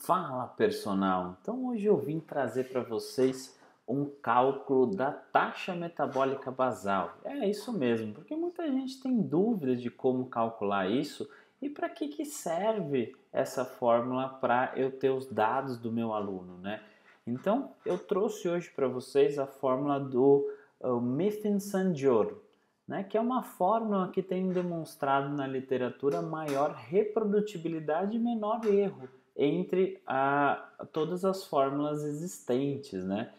Fala personal! Então hoje eu vim trazer para vocês um cálculo da taxa metabólica basal. É isso mesmo, porque muita gente tem dúvidas de como calcular isso e para que serve essa fórmula para eu ter os dados do meu aluno, né? Então eu trouxe hoje para vocês a fórmula do Mifsud-Sanjor, né, que é uma fórmula que tem demonstrado na literatura maior reprodutibilidade e menor erro entre todas as fórmulas existentes, né?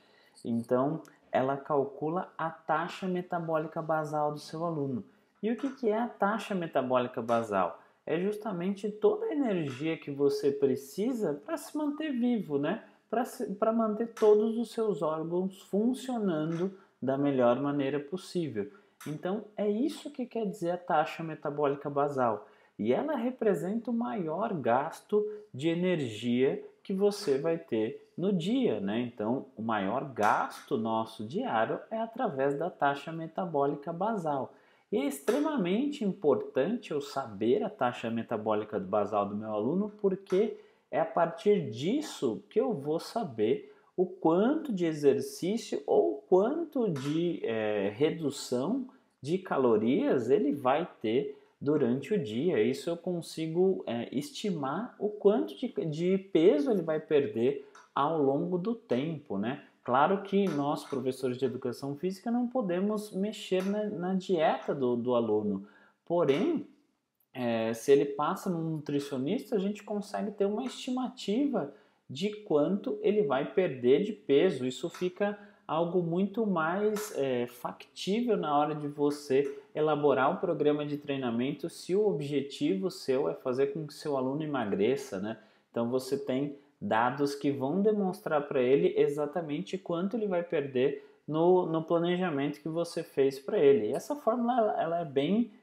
Então, ela calcula a taxa metabólica basal do seu aluno. E o que é a taxa metabólica basal? É justamente toda a energia que você precisa para se manter vivo, né? Para manter todos os seus órgãos funcionando da melhor maneira possível. Então, é isso que quer dizer a taxa metabólica basal. E ela representa o maior gasto de energia que você vai ter no dia, né? Então, o maior gasto nosso diário é através da taxa metabólica basal. E é extremamente importante eu saber a taxa metabólica basal do meu aluno, porque é a partir disso que eu vou saber o quanto de exercício ou quanto de redução de calorias ele vai ter durante o dia. Isso eu consigo estimar o quanto de peso ele vai perder ao longo do tempo, né? Claro que nós, professores de educação física, não podemos mexer na dieta do aluno, porém, se ele passa no nutricionista, a gente consegue ter uma estimativa de quanto ele vai perder de peso. Isso fica algo muito mais factível na hora de você elaborar o programa de treinamento, se o objetivo seu é fazer com que seu aluno emagreça, né? Então você tem dados que vão demonstrar para ele exatamente quanto ele vai perder no planejamento que você fez para ele. E essa fórmula ela é bem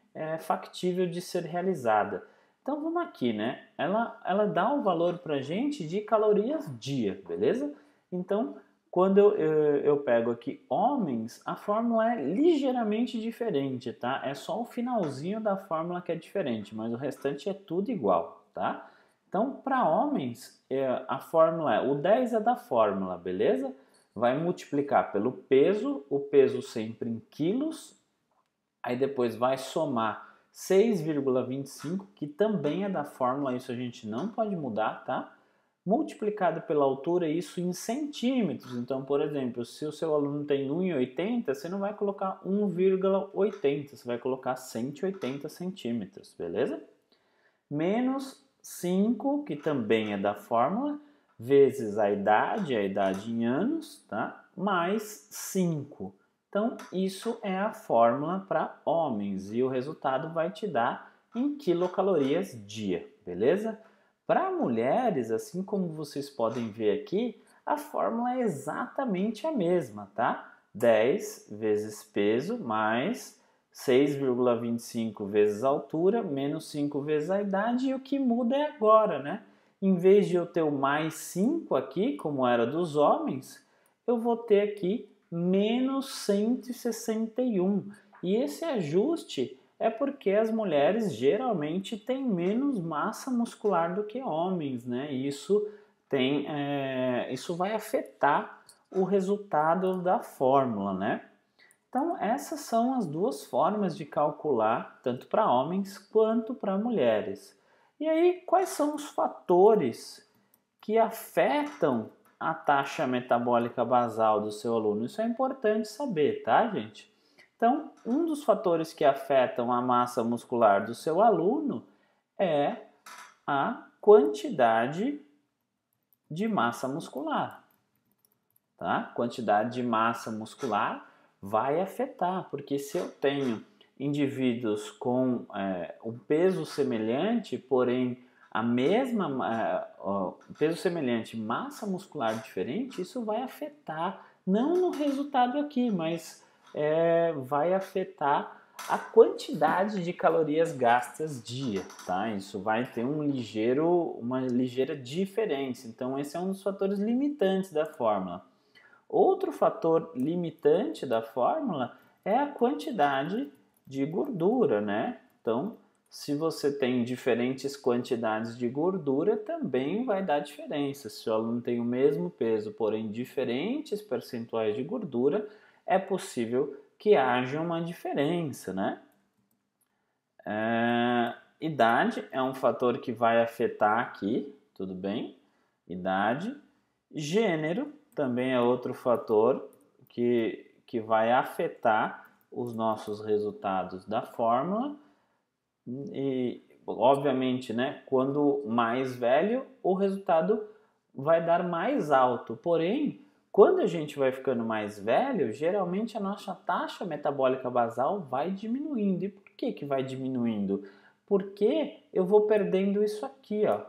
factível de ser realizada. Então vamos aqui, né? Ela dá o valor para a gente de calorias dia, beleza? Então, quando eu pego aqui homens, a fórmula é ligeiramente diferente, tá? É só o finalzinho da fórmula que é diferente, mas o restante é tudo igual, tá? Então, para homens, a fórmula o 10 é da fórmula, beleza? Vai multiplicar pelo peso, o peso sempre em quilos, aí depois vai somar 6,25, que também é da fórmula, isso a gente não pode mudar, tá? Multiplicado pela altura, isso em centímetros. Então, por exemplo, se o seu aluno tem 1,80, você não vai colocar 1,80, você vai colocar 180 centímetros, beleza? Menos 5, que também é da fórmula, vezes a idade em anos, tá? Mais 5. Então, isso é a fórmula para homens e o resultado vai te dar em quilocalorias dia, beleza? Para mulheres, assim como vocês podem ver aqui, a fórmula é exatamente a mesma, tá? 10 vezes peso mais 6,25 vezes a altura, menos 5 vezes a idade, e o que muda é agora, né? Em vez de eu ter o mais 5 aqui, como era dos homens, eu vou ter aqui menos 161. E esse ajuste é porque as mulheres geralmente têm menos massa muscular do que homens, né? E isso vai afetar o resultado da fórmula, né? Então, essas são as duas formas de calcular, tanto para homens quanto para mulheres. E aí, quais são os fatores que afetam a taxa metabólica basal do seu aluno? Isso é importante saber, tá, gente? Então, um dos fatores que afetam a massa muscular do seu aluno é a quantidade de massa muscular, tá? Quantidade de massa muscular vai afetar, porque se eu tenho indivíduos com um peso semelhante, porém a mesma peso semelhante, massa muscular diferente, isso vai afetar não no resultado aqui, mas vai afetar a quantidade de calorias gastas dia, tá? Isso vai ter uma ligeira diferença. Então esse é um dos fatores limitantes da fórmula. Outro fator limitante da fórmula é a quantidade de gordura, né? Então, Se você tem diferentes quantidades de gordura, também vai dar diferença. Se o aluno tem o mesmo peso, porém diferentes percentuais de gordura, é possível que haja uma diferença, né? Idade é um fator que vai afetar aqui, tudo bem? Idade. Gênero também é outro fator que vai afetar os nossos resultados da fórmula. E, obviamente, né, quando mais velho, o resultado vai dar mais alto. Porém, quando a gente vai ficando mais velho, geralmente a nossa taxa metabólica basal vai diminuindo. E por que vai diminuindo? Porque eu vou perdendo isso aqui, ó,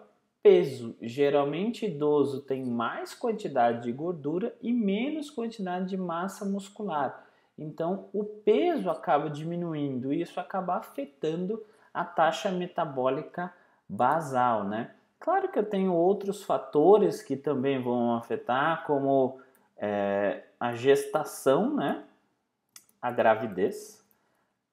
peso. Geralmente idoso tem mais quantidade de gordura e menos quantidade de massa muscular. Então o peso acaba diminuindo e isso acaba afetando a taxa metabólica basal, né? Claro que eu tenho outros fatores que também vão afetar, como a gestação, né? A gravidez.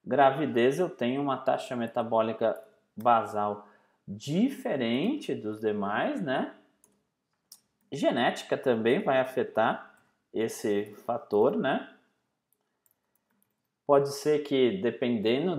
Gravidez eu tenho uma taxa metabólica basal diferente dos demais, né? Genética também vai afetar esse fator, né? Pode ser que, dependendo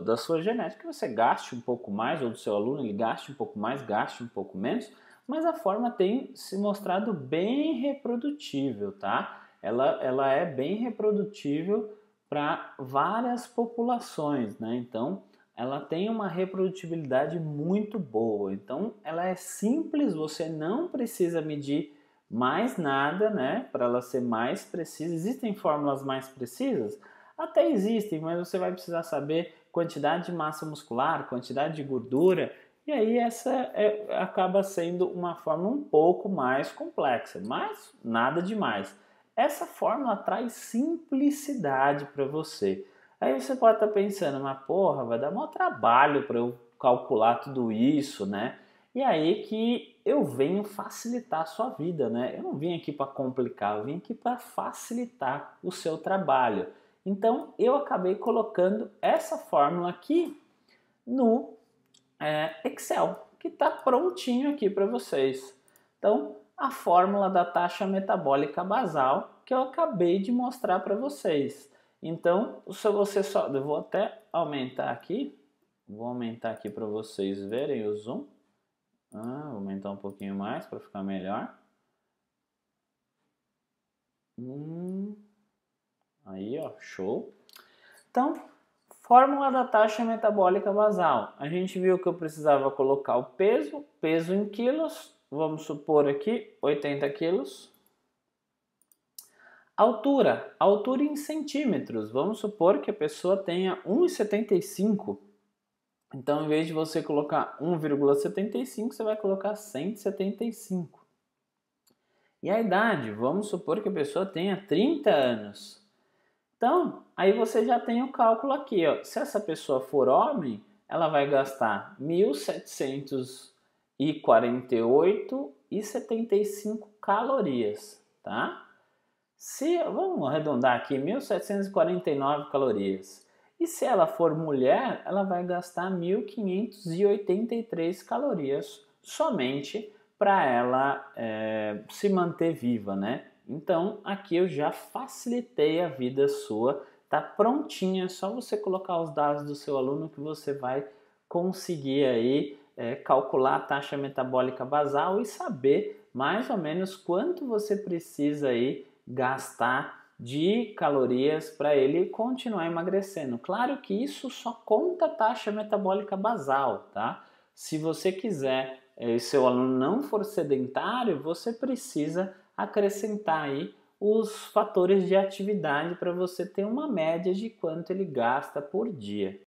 da sua genética, você gaste um pouco mais, ou do seu aluno ele gaste um pouco mais, gaste um pouco menos, mas a forma tem se mostrado bem reprodutível, tá? Ela é bem reprodutível para várias populações, né? Então, ela tem uma reprodutibilidade muito boa. Então, ela é simples, você não precisa medir mais nada, né? Para ela ser mais precisa. Existem fórmulas mais precisas? Até existem, mas você vai precisar saber quantidade de massa muscular, quantidade de gordura, e aí essa acaba sendo uma fórmula um pouco mais complexa, mas nada demais. Essa fórmula traz simplicidade para você. Aí você pode estar pensando, mas porra, vai dar maior trabalho para eu calcular tudo isso, né? E aí que eu venho facilitar a sua vida, né? Eu não vim aqui para complicar, eu vim aqui para facilitar o seu trabalho. Então, eu acabei colocando essa fórmula aqui no Excel, que está prontinho aqui para vocês. Então, a fórmula da taxa metabólica basal que eu acabei de mostrar para vocês. Então, se você só... Eu vou até aumentar aqui. Vou aumentar aqui para vocês verem o zoom. Vou aumentar um pouquinho mais para ficar melhor. Aí, ó, show. Então, fórmula da taxa metabólica basal. A gente viu que eu precisava colocar o peso em quilos, vamos supor aqui 80 quilos. Altura em centímetros, vamos supor que a pessoa tenha 1,75. Então, em vez de você colocar 1,75, você vai colocar 175. E a idade, vamos supor que a pessoa tenha 30 anos. Então, aí você já tem o cálculo aqui, ó. Se essa pessoa for homem, ela vai gastar 1.748,75 calorias, tá? Vamos arredondar aqui, 1.749 calorias. E se ela for mulher, ela vai gastar 1.583 calorias somente para ela se manter viva, né? Então, aqui eu já facilitei a vida sua, tá prontinha, é só você colocar os dados do seu aluno que você vai conseguir aí calcular a taxa metabólica basal e saber mais ou menos quanto você precisa aí gastar de calorias para ele continuar emagrecendo. Claro que isso só conta a taxa metabólica basal, tá? Se você quiser e seu aluno não for sedentário, você precisa acrescentar aí os fatores de atividade para você ter uma média de quanto ele gasta por dia.